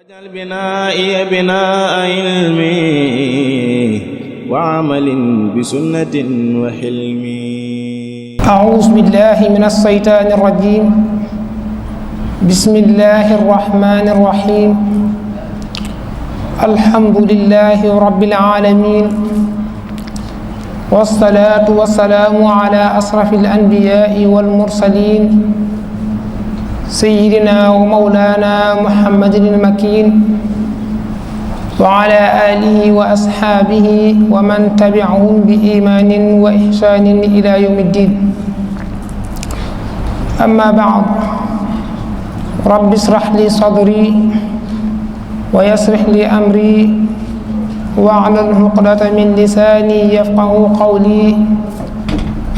واجعل بنائي بناء علم وعمل بسنة وحلم. أعوذ بالله من الشيطان الرجيم. بسم الله الرحمن الرحيم. الحمد لله رب العالمين، والصلاة والسلام على أشرف الأنبياء والمرسلين سيدنا ومولانا محمد المكين وعلى آله وأصحابه ومن تبعهم بإيمان وإحسان إلى يوم الدين. أما بعد، رب اشرح لي صدري ويسر لي أمري واحلل عقدة من لساني يفقه قولي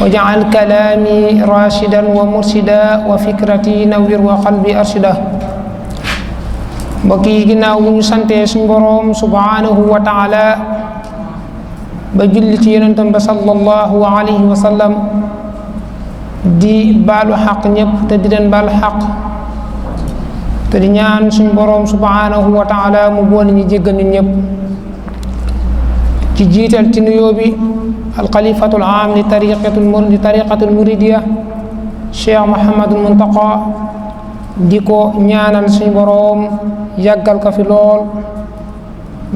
واجعل كلامي راشدا ومرشدا وفكرتي نوّر وقلبي أرشدا. mbokk yi ginnaaw bu ñu santee suñu boroom subhanahu wa taala ba julli ci yonentam ba sallallahu alayhi wa sallam, di baalu xaq ñëpp te di leen baal xaq te di ñaan suñu boroom subhanahu wa taala mu boole ñu jéggal ñun ñëpp. ci jiital ci nuyoo bi alxalifatul aam li tariqatul muridiya Cheikh Mouhamadul Muntaqa, di ko ñaanal suñu boroom yàggal ko fi lool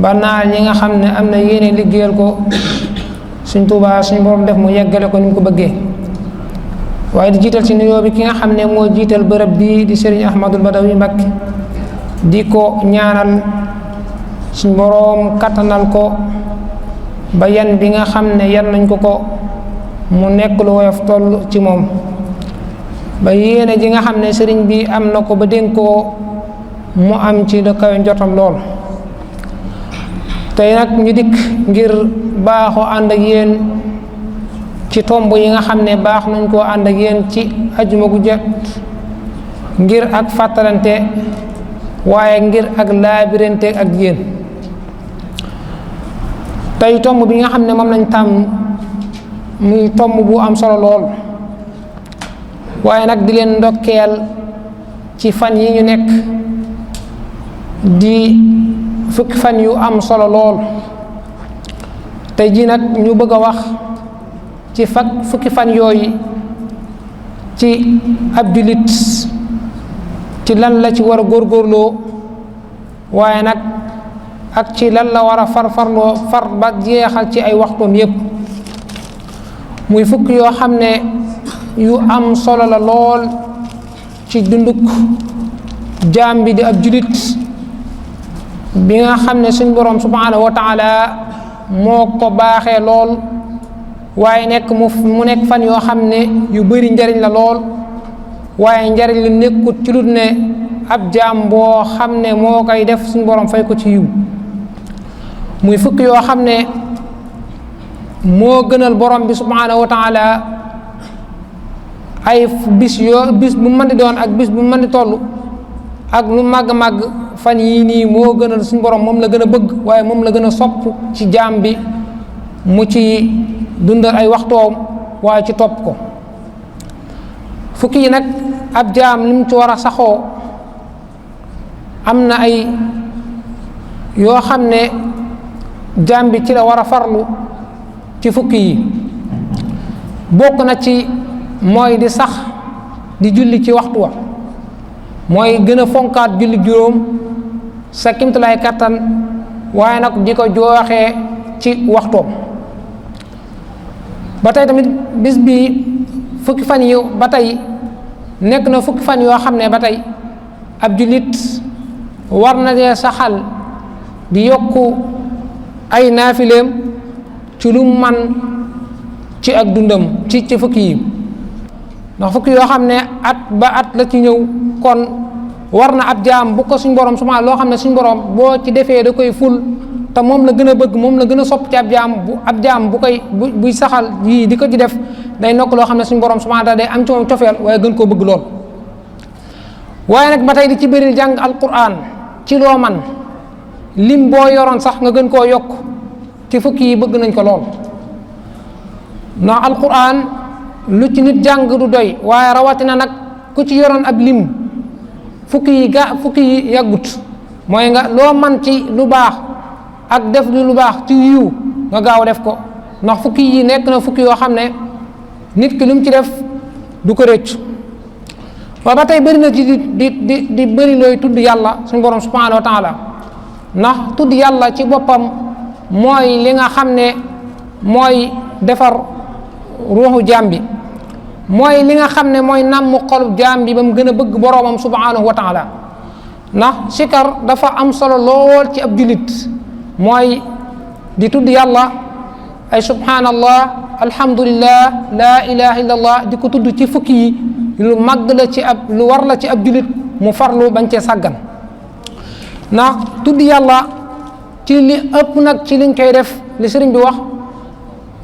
ba naal ñi nga xam ne am na yéene liggéeyal ko suñ Tuubaa suñu boroom def mu yeggale ko ni mu ko bëggee. waaye di jiital ci nuyoo bi ki nga xam ne moo jiital bërëb bii di Serigne Ahmadul Badawi Mbakke, di ko ñaanal suñu boroom kattanal ko ba yan bi nga xam ne yan nañ ko mu nekk lu woyof toll ci moom, ba yéene ji nga xam ne sëriñ bi am na ko ba dénk ko mu am ci da kawe njottam lool. tey nag ñu dikk ngir baaxoo ànd ak yéen ci tomb yi nga xam ne baax nañ koo ànd ak yéen ci ajuma gu jot, ngir ak fàttalante waaye ngir ak laabirante ak yéen. tey tomb bi nga xam ne moom lañ tàmm muy tomb bu am solo lool, waaye nag di leen ndokkeel ci fan yi ñu nekk di fukki fan yu am solo lool. tey jii nag ñu bëgg a wax ci fukki fan yooyu ci ab jullit ci lan la ci war a góorgóorloo, waaye nag ak ci lan la war a farfarloo far ba jeexal ci ay waxtoom yépp. muy fukk yoo xam ne yu am solo la lool ci dunduk jaam bi di ab julit bi nga xam ne suñ boroom subhanahu wa taala moo ko baaxee lool, waaye nekk mu nekk fan yoo xam ne yu bari njariñ la lool, waaye njariñ li nekkut ci lut ne ab jaam boo xam ne moo koy def suñ boroom fay ko ci yiw. muy fukk yoo xam ne moo gënal borom bi subhanahu wa taala ay bis bu mën di doon ak bis bu mën di toll ak lu màgg-màgg, fan yii nii moo gënal suñu borom, moom la gën a bëgg waaye moom la gën a sopp ci jaam bi mu ci dundal ay waxtoom waaye ci topp ko. fukki yi nag ab jaam li mu ci war a saxoo am na ay yoo xam ne jaam bi ci la war a farlu. ci fukki yi bokk na ci mooy di sax di julli ci waxtu wa, mooy gën a fonkaat julli juróom sa kimtulaay kattan, waaye nag di ko jooxee ci waxtoom. ba tey tamit bis bi fukki fan yi ba tey nekk na fukki fan yoo xam ne ba tey ab jullit war na dee saxal di yokku ay naafileem ci lu man ci ak dundam ci fukki yi, ndax fukki yoo xam ne at ba at la ci ñëw, kon war na ab jaam bu ko suñ borom suma loo xam ne suñ borom boo ci defee da koy ful te moom la gën a bëgg, moom la gën a sopp ci ab jaam bu koy buy saxal yii di ko ci def, day nokk loo xam ne suñ borom suma day am ci moom cofeel waaye gën koo bëgg lool. waaye nag ba tey di ci bëri jàng alquran ci loo man, lim boo yoroon sax nga gën koo yokk ci fukki yi bëgg nañ ko lool. ndax alquran lu ci nit jàng du doy, waaye rawatina nag ku ci yoroon ab lim fukki yi yàggut mooy nga loo man ci lu baax ak def lu baax ci yiw nga gaaw def ko, ndax fukki yi nekk na fukki yoo xam ne nit ki lu mu ci def du ko rëccu. waaye ba tey bëri na ci di bëri looy tudd yàlla suñu borom subhanahu wa taala, ndax tudd yàlla ci boppam mooy li nga xam ne mooy defar ruuxu jaam bi, mooy li nga xam ne mooy nàmm xolub jaam bi ba mu gën a bëgg boroomam subhanahu wa taala. ndax sikar dafa am solo lool ci ab julit, mooy di tudd yàlla ay subhanallah alhamdulillah la ilaha illallah di ko tudd ci fukki yi lu màgg la ci ab lu war la ci ab julit mu farlu bañ cee sàggan. ndax tudd yàlla ci li ëpp nag ci liñ koy def li sëriñ bi wax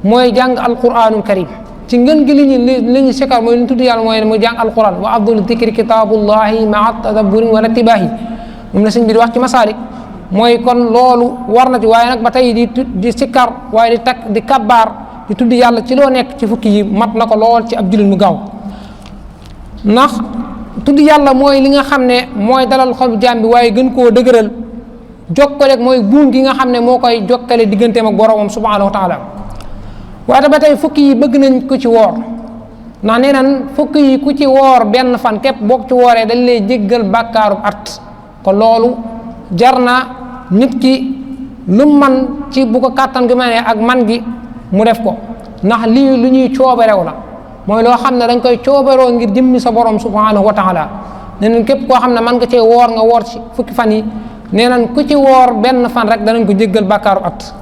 mooy jàng alquranul karim. ci ngën gi li ñu sikar mooy li ñu tudd yàlla mooy jàng alquran, wa afdalu dikri kitaabullahi maa tadabburin wa ratibaahi, moom la sëriñ bi di wax ci masaalik. mooy kon loolu war na ci, waaye nag ba tey di sikar waaye di kabbaar di tudd yàlla ci loo nekk ci fukki yi mat na ko lool ci ab jullit mu gaaw. ndax tudd yàlla mooy li nga xam ne mooy dalal xol jaam bi waaye gën koo dëgëral, jokkale mooy buum gi nga xam ne moo koy jokkale digganteem ak boroomam subhanahu wa taala. waaye ba tey fukki yi bëgg nañ ko ci woor, ndax nee nan fukki yi ku ci woor benn fan képp boo ci wooree dañ lay jéggal bàkkaaru at. kon loolu jar na nit ki lu man ci bu ko kàttan gi ma ne ak man gi mu def ko, ndax lii lu ñuy coobarew la, mooy loo xam ne dañ koy coobaroo ngir jëmmi sa borom subhanahu wa taala. nee nañ képp koo xam ne man nga cee woor nga woor ci fukki fan yi, nee nañ ku ci woor benn fan rek danañ ko jéggal bàkkaaru at.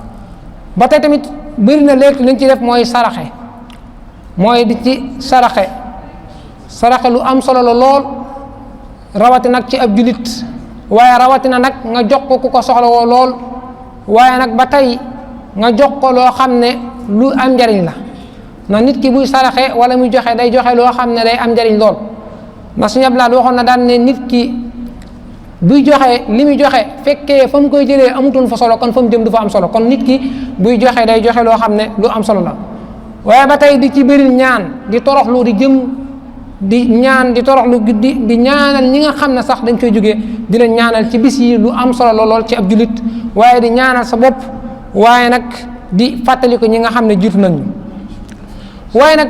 ba tey tamit bëri na léegi li ñu ci def mooy saraxe, mooy di ci saraxe lu am solo la lool, rawati nag ci ab julit, waaye rawatina nag nga jox ko ku ko soxla woo lool, waaye nag ba tey nga jox ko loo xam ne lu am njariñ la. ndax nit ki buy saraxe wala muy joxe day joxe loo xam ne day am njariñ lool, ndax suñu ablaat waxoon na daan ne nit ki buy joxe li muy joxe fekkee fa mu koy jëlee amutoon fa solo kon fa mu jëm du fa am solo, kon nit ki buy joxe day joxe loo xam ne lu am solo la. waaye ba tey di ci bëril ñaan, di toroxlu di jëm di ñaan di toroxlu di ñaanal ñi nga xam ne sax dañ koy jógee di leen ñaanal ci bis yi lu am solo lool ci ab julit, waaye di ñaanal sa bopp, waaye nag di fàttali ko ñi nga xam ne jiitu nañu. waaye nag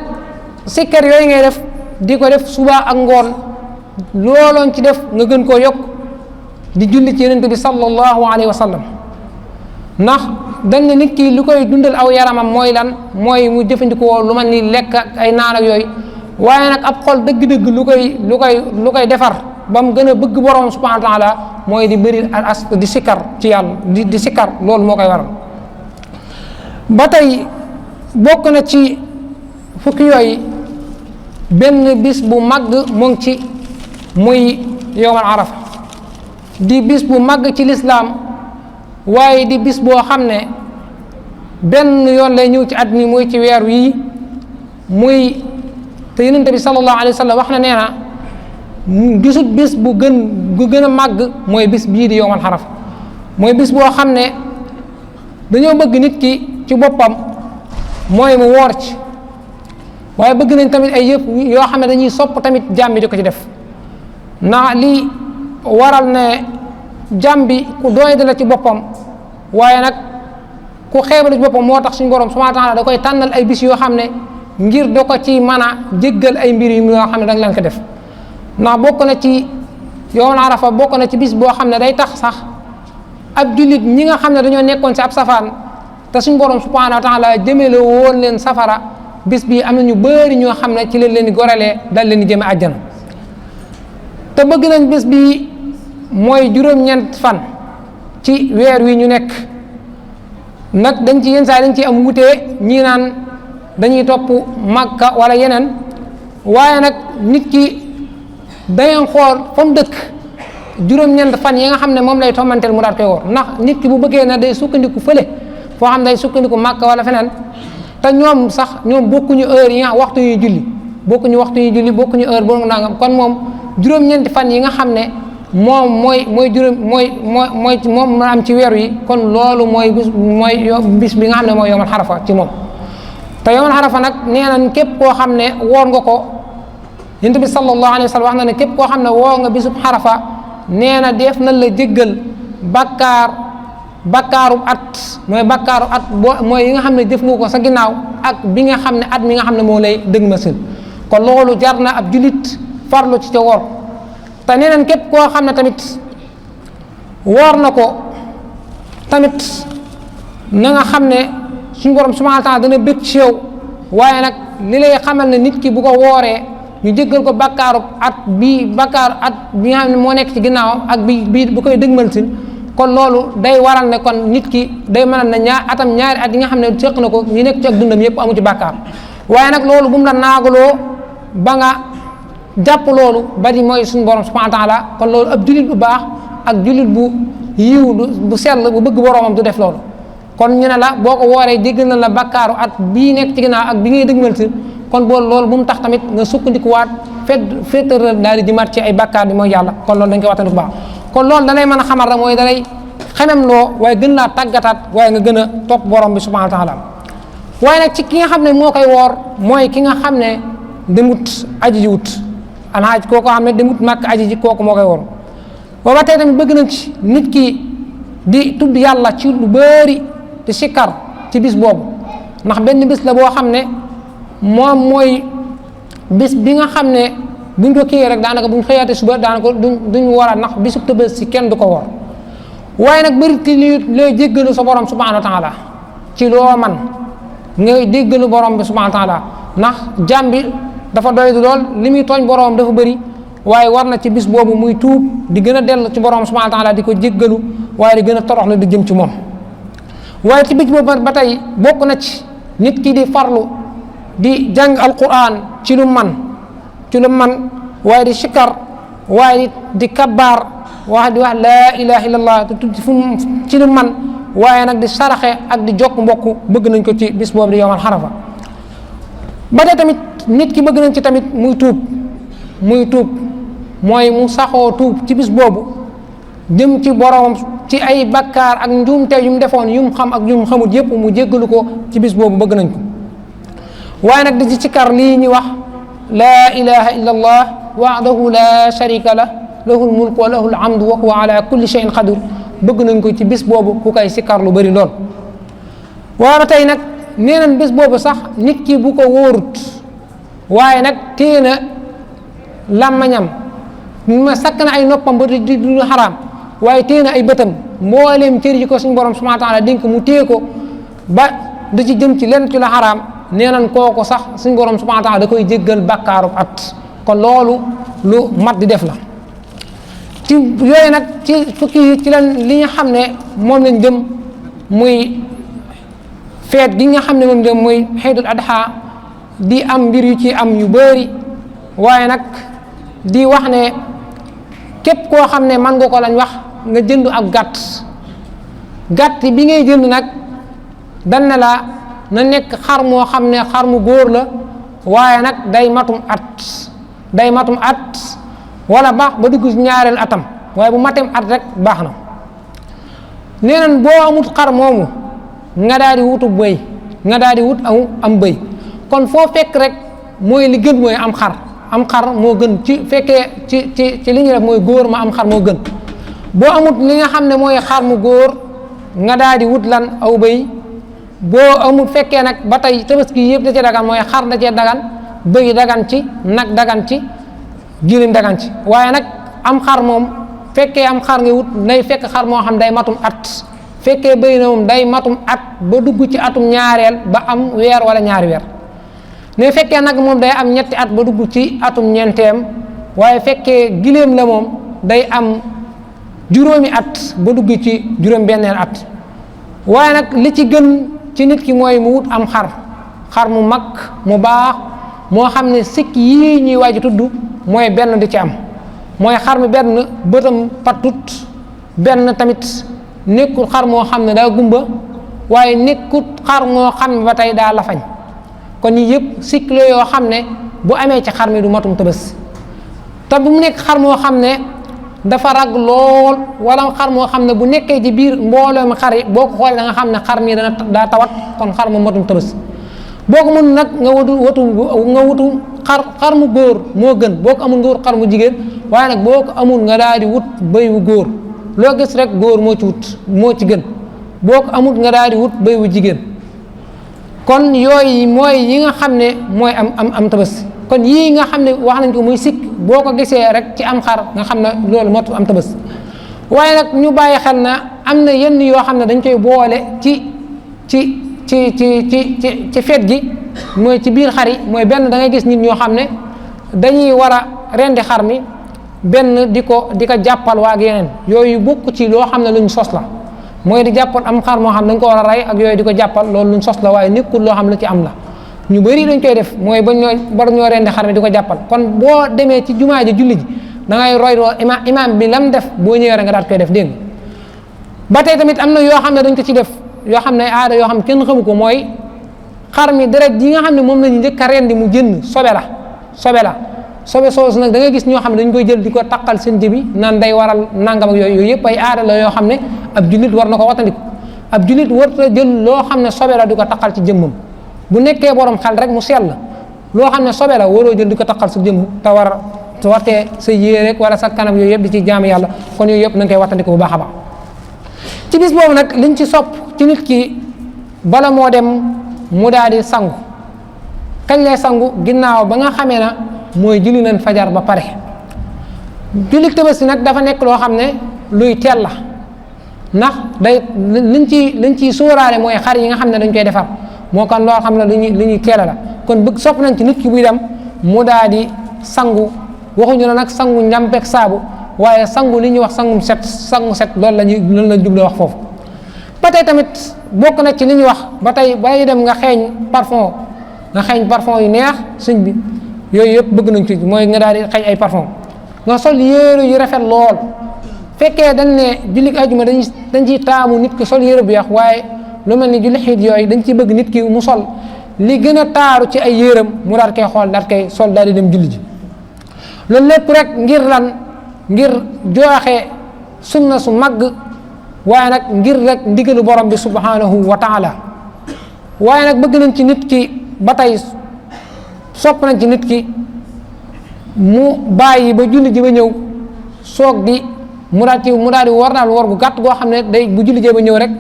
sikkar yooyu ngay def di ko def suba ak ngoon, looloon ci def nga gën koo yokk di julli ci yonent bi sallallahu alayhi wa sallam. ndax dañ ne nit ki lu koy dundal aw yaramam mooy lan, mooy mu jëfandikoo lu mel ni lekk ak ay naan ak yooyu, waaye nag ab xol dëgg-dëgg lu koy defar ba mu gën a bëgg borom subhanahu wa taala mooy di bëri di sikkar ci yàlla di sikkar, loolu moo koy waral. ba tey bokk na ci fukki yooyu benn bis bu màgg mu ngi ci muy yowmal arafa, di bis bu màgg ci lislaam, waaye di bis boo xam ne benn yoon lay ñëw ci at mi muy ci weer wii muy te yonent bi sallallahu alayhi wa sallam wax na nee na gisut bis bu gën a màgg mooy bis bii di yowmal arafa. mooy bis boo xam ne dañoo bëgg nit ki ci boppam mooy mu woor ci, waaye bëgg nañ tamit ay yëpp yoo xam ne dañuy sopp tamit jaam bi di ko ci def. ndax li waral ne jaam bi ku doy la ci boppam, waaye nag ku xeebal ci boppam, moo tax suñu borom subhanahu wa taala da koy tànnal ay bis yoo xam ne ngir do ko ci mën a jéggal ay mbir yu yoo xam ne da nga leen ko def. ndax bokk na ci yowmal arafa bokk na ci bis boo xam ne day tax sax ab jullit ñi nga xam ne dañoo nekkoon ci ab safaan te suñu borom subhanahu wa taala jëmele woon leen safara, bis bii am na ñu bëri ñoo xam ne ci leen di gorelee dal leen di jëme àjjana. te bëgg nañ bis bii mooy juróom-ñeent fan ci weer wi ñu nekk. nag dañ ci yenn saa dañ ci am wutee, ñii naan dañuy topp Makka wala yeneen, waaye nag nit ki dañu xool fa mu dëkk juróom-ñeent fan yi nga xam ne moom lay tommanteel mu daal koy woor. ndax nit ki bu bëggee na day sukkandiku fële foo xam day sukkandiku Makka wala feneen, te ñoom bokkuñu heure yi nga waxtu yu julli bokkuñu heure boo nangam, kon moom juróom-ñeenti fan yi nga xam ne moom moom la am ci weer yi, kon loolu mooy bis bi nga xam ne mooy yowmal xarafa ci moom. te yowmal xarafa nag nee nañ képp koo xam ne woor nga ko, yonent bi sallallahu alayhi wa sallam wax na ne képp koo xam ne woor nga bisub xarafa nee na def na la jéggal bakkaaru at mooy yi nga xam ne def nga ko sa ginnaaw ak bi nga xam ne at mi nga xam ne moo lay dëgg ma sil kon loolu jar na ab julit farlu ci ca woor te neneen képp koo xam ne tamit woor na ko tamit na nga xam ne suñu borom subhanahu wa taala dana bëgg ci yow waaye nag li lay xamal ne nit ki bu ko wooree ñu jéggal ko bakkaaru at bi nga xam ne moo nekk ci ginnaaw ak bi bu koy dëgmal sil kon loolu day waral ne kon nit ki day mën a ne ñaari at yi nga xam ne séq na ko ñu nekk ci ak dundam yépp amu ci bàkkaar waaye nag loolu bu mu la naagaloo ba nga jàpp loolu ba di mooy suñu borom subhanahu wa taala kon loolu ab jullit bu baax ak jullit bu yiw bu sell bu bëgg boroomam du def loolu kon ñu ne la boo ko wooree jéggal na la bakkaaru at bii nekk ci ginnaaw ak bi ngay dëgmal si kon boolu loolu bu mu tax tamit nga sukkandikuwaat féetal daal di jëmaat ci ay bakkaar bi mooy yàlla kon loolu dañ koy waxtaan bu baax kon loolu danay mën a xamal rek mooy danay xemem loo waaye gën laa tàggataat waaye nga gën a topp borom bi subhanahu wa taala waaye nag ci ki nga xam ne moo koy woor mooy ki nga xam ne demut aji ji wut alhaaj kooku xam ne demut màkk aji ji kooku moo koy woor booba tey tamit bëgg nañ ci nit ki di tudd yàlla ci lu bëri di sikkar ci bis boobu ndax benn bis la boo xam ne moom mooy bis bi nga xam ne buñ ko kii rek daanaka buñ xëyaate suba daanaka duñ war a ndax bisu tëbës si kenn du ko woor waaye nag bëri ti looy jéggalu sa borom subhanahu wa taala ci loo man ngay déggalu borom bi subhanahu wa taala ndax jàmm bi dafa doy lool li muy tooñ borom dafa bëri waaye war na ci bis boobu muy tuub di gën a dellu ci borom subhanahu wa taala di ko jéggalu waaye di gën a toroxlu di jëm ci moom waaye ci bis boobu ba tey bokk na ci nit ki di farlu di jàng alquran ci lu man waaye di sikkar waaye di kabbaar wax di wax laa ilaha illallah te tudd ci lu man waaye nag di saraxe ak di jokk mbokk bëgg nañ ko ci bis boobu di yowmal xarafa ba tey tamit nit ki bëgg nañ ci tamit muy tuub mooy mu saxoo tuub ci bis boobu jëm ci boromam ci ay bakkaar ak njuumte yu mu defoon yu mu xam ak yu mu xamut yépp mu jéggalu ko ci bis boobu bëgg nañ ko waaye nag di ci sikkar lii ñuy wax laa ilaha illa allah wahdahu la sharika lah lahul mulku wa lahul hamdu wa huwa ala kulli shay'in qadir bëgg nañ ko ci bis boobu ku koy sikkar lu bëri lool waaye tey nag nee nañ bis boobu sax nit ki bu ko wóorut waaye nag téye na làmmañam ma sakk na ay noppam ba di du xaraam waaye téye na ay bëtam mbooleem cër yi ko suñu borom subhanahu wa taala dénk mu téye ko ba du ci jëm ci lenn ci la xaraam nee nañ kooku sax suñu borom subhanahu wa taala da koy jéggal bàkkaaru at kon loolu lu mat di def la ci yooyu nag ci fukki yi ci leen li nga xam ne moom lañ jëm muy feet gi nga xam ne moom jëm muy xeydul adha di am mbir yu ci am yu bëri waaye nag di wax ne képp koo xam ne man nga ko lañ wax nga jënd ak gàtt bi ngay jënd nag dan ne la na nekk xar moo xam ne xar mu góor la waaye nag day matum at wala baax ba dugg ci ñaareel atam waaye bu matem at rek baax na nee nañ boo amut xar moomu nga daal di wutu bëy nga daal di wut am bëy kon foo fekk rek mooy li gën mooy am xar moo gën ci fekkee ci li ñu def mooy góor ma am xar moo gën boo amut li nga xam ne mooy xar mu góor nga daal di wut lan aw bëy boo amul fekkee nag ba tey tabaski yëpp da cee dagan mooy xar da cee dagan bëy dagan ci nag dagan ci girim dagan ci waaye nag am xar moom fekkee am xar nga wut nay fekk xar moo xam day matum at fekkee bëy na moom day matum at ba dugg ci atum ñaareel ba am weer wala ñaari weer ne fekkee nag moom day am ñetti at ba dugg ci atum ñeenteem waaye fekkee giléem la moom day am juróomi at ba dugg ci juróom benneel at waaye nag li ci gën ci nit ki mooy mu wut am xar mu mag mu baax moo xam ne sikk yii ñuy waaj tudd mooy benn di ci am mooy xar mi benn bëtam patut benn tamit nekkul xar moo xam ne daa gumba waaye nekkul xar moo xam ne ba tey daa lafañ kon yii yëpp sikk la yoo xam ne bu amee ci xar mi du matum tëbës te bu mu nekk xar moo xam ne dafa rag lool wala xar moo xam ne bu nekkee ci biir mbooloo mi xar yi boo ko xoolee da nga xam ne xar mi daa tawat kon xar mu matum tëbës boo ko mën nag nga wutu xar mu góor moo gën boo ko amul nga wut xar mu jigéen waaye nag boo ko amul nga daal di wut bëy wu góor loo gis rek góor moo ci wut moo ci gën boo ko amut nga daal di wut béy wu jigéen. kon yooyu mooy yi nga xam ne mooy am tabaski kon yii nga xam ne wax nañ ko muy sikk boo ko gisee rek ci am xar nga xam ne loolu moo am tabaski. waaye nag ñu bàyyi xel na am na yenn yoo xam ne dañ koy boole ci feet gi mooy ci biir xar yi mooy benn da ngay gis nit ñoo xam ne dañuy war a rendi xar mi benn di ko jàppal waa ak yeneen yooyu bokk ci loo xam ne luñ sos la mooy di jàppal am xar moo xam ne dañ ko war a rey ak yooyu di ko jàppal loolu luñ sos la waaye nekkul loo xam ne lu ci am la ñu bëri dañ koy def mooy ba ñoo rendi xar mi di ko jàppal kon boo demee ci jumaa ji julli ji da ngay roy imaam bi lam def boo ñëwee rek nga daat koy def dégg ba tey tamit am na yoo xam ne dañ ko ci def yoo xam ne aada yoo xam kenn xamu ko mooy xar mi deret yi nga xam ne moom la ñu njëkk a rendi mu génn sobe soosu nag da ngay gis ñoo xam ne dañ koy jël di ko taqal seen jëbi naan day waral nangam ak yooyu yëpp ay aada la yoo xam ne ab jullit war na ko watandiku ab jullit warta jël loo xam ne sobe la di ko taqal ci jëmmam bu nekkee borom xel rek mu sell loo xam ne sobe la waroo jël di ko taqal sa jëmm te wartee sa yére rek wala sa kanam yooyu yëpp di ci jaamu yàlla kon yooyu yëpp na nga koy wattandiku bu baax a baax ci bis boobu nag liñ ci sopp ci nit ki bala moo dem mu daal di sangu kañ lay sangu ginnaaw ba nga xamee na mooy julli nañ fajar ba pare julli tabaski nag dafa nekk loo xam ne luy teel la ndax day liñ ciy sóoraale mooy xar yi nga xam ne dañ koy defar moo kan loo xam ne lu ñuy teel la kon bëgg sopp nañ ci nit ki buy dem mu daal di sangu waxuñu la nag sangu njàmpeeg saabu waaye sangu li ñuy wax sangu set loolu la jubloo wax foofu ba tey tamit bokk na ci li ñuy wax ba tey bay dem nga xeeñ parfum yu neex sëñ bi yooyu yëpp bëgg nañ ci mooy nga daal di xeeñ ay parfum nga sol yére yu rafet lool fekkee dañ ne julli ajuma dañ ciy taamu nit ki sol yére bu weex waaye lu mel ni julli xiit yooyu dañ ciy bëgg nit ki mu sol li gën a taaru ci ay yéram mu daal koy xool daal koy sol daal di dem julli ji loolu lépp rek ngir lan ngir joxe sunna su màgg waaye nag ngir rek ndigalu borom bi subhanahu wa taala waaye nag bëgg nañ ci nit ki ba tey sopp nañ ci nit ki mu bàyyi ba julli ji ba ñëw soog di mu daal di war naal war gu gàtt goo xam ne day bu julli ji ba ñëw rek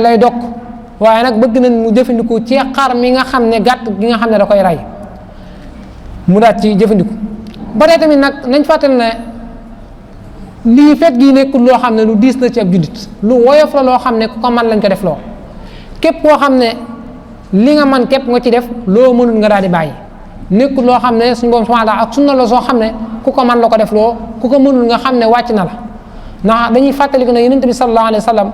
lay dokk waaye nag bëgg nañ mu jëfandiku ci xar mi nga xam ne gàtt gi nga xam ne da koy rey mu daal ci jëfandiku ba tey tamit nag nañ fàttali ne lii fet gi nekkul loo xam ne lu diis la ci ab jullit lu woyof la loo xam ne ku ko man lañ ko def loo képp koo xam ne li nga man képp nga ci def loo mënul nga daal di bàyyi nekkul loo xam ne suñu borom subhanahu wa ta'ala ak sunna la soo xam ne ku ko man la ko def loo ku ko mënul nga xam ne wàcc na la ndax dañuy fàttali ko ne yonent bi sallallahu alayhi wa sallam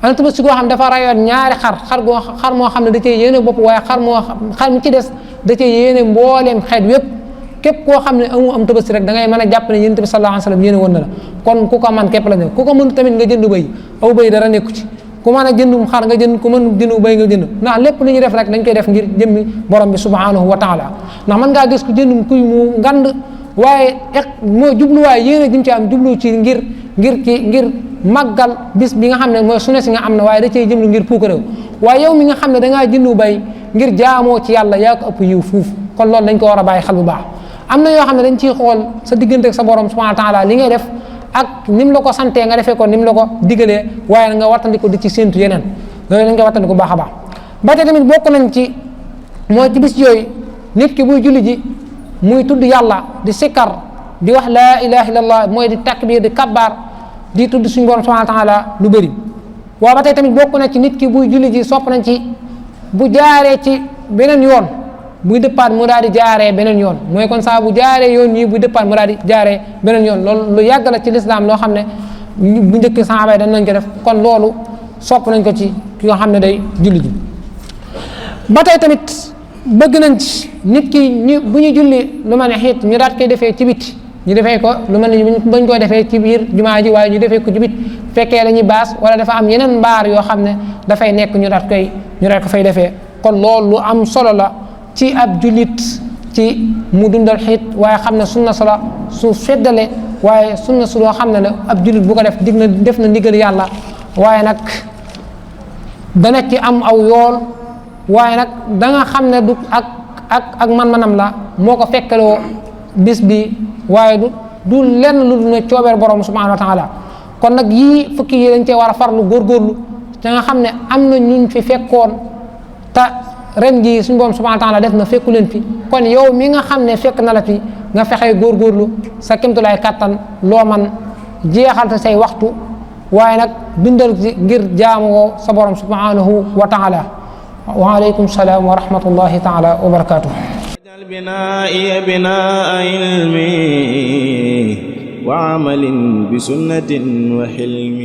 ana tabaski goo xam dafa rayoon ñaari xar moo xam ne da cee yéene bopp waaye xar mi ci des da cee yéene mbooleem xeet yépp képp koo xam ne am tabaski rek da ngay mën a jàpp ne yonent bi sallallahu alayhi wa sallam yéene woon na la kon ku ko man képp la ne ku ko mën tamit nga jënd bëy aw bëy dara nekku ci ku mën a jëndum xar nga jënd ku mën jëndu bëy nga jënd ndax lépp lu ñuy def rek dañ koy def ngir jëmmi borom bi subhanahu wa taala ndax mën ngaa gis ku jëndum kuy mu ngand waaye moo jubluwaay yéene jëm ci am jublu ci ngir màggal bis bi nga xam ne mooy sune si nga am na waaye da cey jëmlu ngir puukaréew waaye yow mi nga xam ne dangaa jëndu bay ngir jaamoo ci yàlla yaa ko ëpp yiw fuuf kon loolu dañ ko war a bàyyi xel bu baax am na yoo xam ne dañ ciy xool sa diggante ak sa borom subhanahu wa taala li ngay def ak ni mu la ko santee nga defee ko ni mu la ko digalee waaye nga wattandiko di ci séntu yeneen loolu dañ koy wattandiko bu baax a baax ba tey tamit bokk nañ ci mooy ci bis yooyu nit ki buy julli ji muy tudd yàlla di sikkar di wax laa ilaha illallah mooy di takbir di kabbaar di tudd suñu borom subhanahu wa taala lu bëri waaw ba tey tamit bokk na ci nit ki buy julli ji sopp nañ ci bu jaaree ci beneen yoon buy dëppaat mu daal di jaaree beneen yoon mooy kon saa bu jaaree yoon yi buy dëppaat mu daal di jaaree beneen yoon loolu lu yàgg la ci lislaam loo xam ne bu njëkk saxaaba yi dañ nañ ko def kon loolu sopp nañ ko ci ki nga xam ne day julli ji ba tey tamit bëgg nañ ci nit ki bu ñu julli lu ma ne xiit ñu daat koy defee ci biti ñu defee ko lu mel ni bañ koy defee ci biir jumaa ji waaye ñu defee ko ci bit fekkee dañuy baas wala dafa am yeneen mbaar yoo xam ne dafay nekk ñu daat ko fay defee kon loolu lu am solo la ci ab jullit ci mu dundal xiit waaye xam ne sunna solo su feddale waaye sunna su loo xam ne la ab jullit bu ko def na ndigal yàlla waaye nag dana ci am aw yool waaye nag da nga xam ne du ak man-manam la moo ko fekkeloo bis bi waaye du lenn lu ne coobeer borom subhanahu wa taala kon nag yii fukki yi dañ cee war a farlu góorgóorlu te nga xam ne am na ñun fi fekkoon te ren jii suñu borom subhanahu wa taala def na fekku leen fi kon yow mi nga xam ne fekk na la fi nga fexee góorgóorlu sa kémtulaay kàttan loo man jeexal te say waxtu waaye nag dundal ngir jaamoo sa borom subhanahu wa taala wa aleykum salaam wa rahmatullahi taala wa barakatuh واجعل بنائي بناء علم وعمل بسنة وحلم